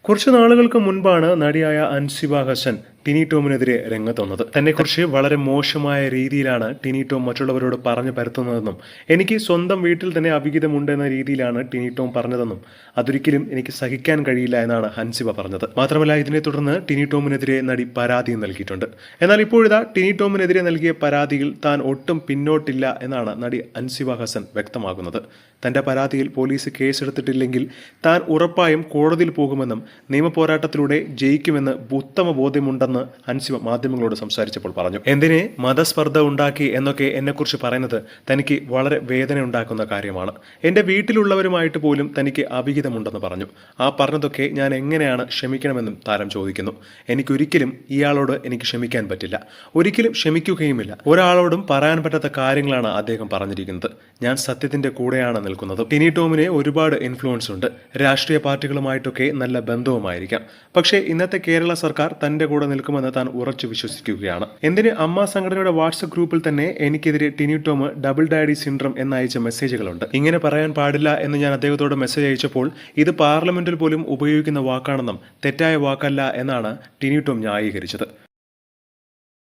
കുറച്ചു നാളുകൾക്ക് മുൻപാണ് നടിയായ അൻസിബ ഹസൻ ടിനി ടോമിനെതിരെ രംഗത്ത് തന്നെക്കുറിച്ച് വളരെ മോശമായ രീതിയിലാണ് ടിനി ടോം മറ്റുള്ളവരോട് പറഞ്ഞു പരത്തുന്നതെന്നും എനിക്ക് സ്വന്തം വീട്ടിൽ തന്നെ അവിഹിതമുണ്ടെന്ന രീതിയിലാണ് ടിനി ടോം പറഞ്ഞതെന്നും അതൊരിക്കലും എനിക്ക് സഹിക്കാൻ കഴിയില്ല എന്നാണ് അൻസിബ പറഞ്ഞത്. മാത്രമല്ല, ഇതിനെ തുടർന്ന് ടിനി ടോമിനെതിരെ നടി പരാതിയും നൽകിയിട്ടുണ്ട്. എന്നാൽ ഇപ്പോഴിതാ ടിനി ടോമിനെതിരെ നൽകിയ പരാതിയിൽ താൻ ഒട്ടും പിന്നോട്ടില്ല എന്നാണ് നടി അൻസിബ ഹസൻ വ്യക്തമാക്കുന്നത്. തന്റെ പരാതിയിൽ പോലീസ് കേസെടുത്തിട്ടില്ലെങ്കിൽ താൻ ഉറപ്പായും കോടതിയിൽ പോകുമെന്നും നിയമപോരാട്ടത്തിലൂടെ ജയിക്കുമെന്ന് ഉത്തമ ബോധ്യമുണ്ടെന്ന് അൻസിബ മാധ്യമങ്ങളോട് സംസാരിച്ചപ്പോൾ പറഞ്ഞു. എന്തിനെ മതസ്പർദ്ധ ഉണ്ടാക്കി എന്നൊക്കെ എന്നെക്കുറിച്ച് പറയുന്നത് തനിക്ക് വളരെ വേദന ഉണ്ടാക്കുന്ന കാര്യമാണ്. എൻ്റെ വീട്ടിലുള്ളവരുമായിട്ട് പോലും തനിക്ക് അവിഹിതമുണ്ടെന്ന് പറഞ്ഞു. ആ പറഞ്ഞതൊക്കെ ഞാൻ എങ്ങനെയാണ് ക്ഷമിക്കണമെന്നും താരം ചോദിക്കുന്നു. എനിക്കൊരിക്കലും ഇയാളോട് എനിക്ക് ക്ഷമിക്കാൻ പറ്റില്ല, ഒരിക്കലും ക്ഷമിക്കുകയുമില്ല. ഒരാളോടും പറയാൻ പറ്റാത്ത കാര്യങ്ങളാണ് അദ്ദേഹം പറഞ്ഞിരിക്കുന്നത്. ഞാൻ സത്യത്തിന്റെ കൂടെയാണ് നിൽക്കുന്നത്. ടിനി ടോമിന് ഒരുപാട് ഇൻഫ്ലുവൻസ് ഉണ്ട്, രാഷ്ട്രീയ പാർട്ടികളുമായിട്ടൊക്കെ നല്ല ബന്ധവുമായിരിക്കാം. പക്ഷേ ഇന്നത്തെ കേരള സർക്കാർ തന്റെ കൂടെ നിൽക്കുമെന്ന് താൻ ഉറച്ചു വിശ്വസിക്കുകയാണ്. എന്തിന് അമ്മ സംഘടനയുടെ വാട്സ്ആപ്പ് ഗ്രൂപ്പിൽ തന്നെ എനിക്കെതിരെ Tini Tom double daddy syndrome എന്നയച്ച മെസ്സേജുകളുണ്ട്. ഇങ്ങനെ പറയാൻ പാടില്ല എന്ന് ഞാൻ അദ്ദേഹത്തോട് മെസ്സേജ് അയച്ചപ്പോൾ ഇത് പാർലമെന്റിൽ പോലും ഉപയോഗിക്കുന്ന വാക്കാണെന്നും തെറ്റായ വാക്കല്ല എന്നാണ് ടിനി ടോം ന്യായീകരിച്ചത്.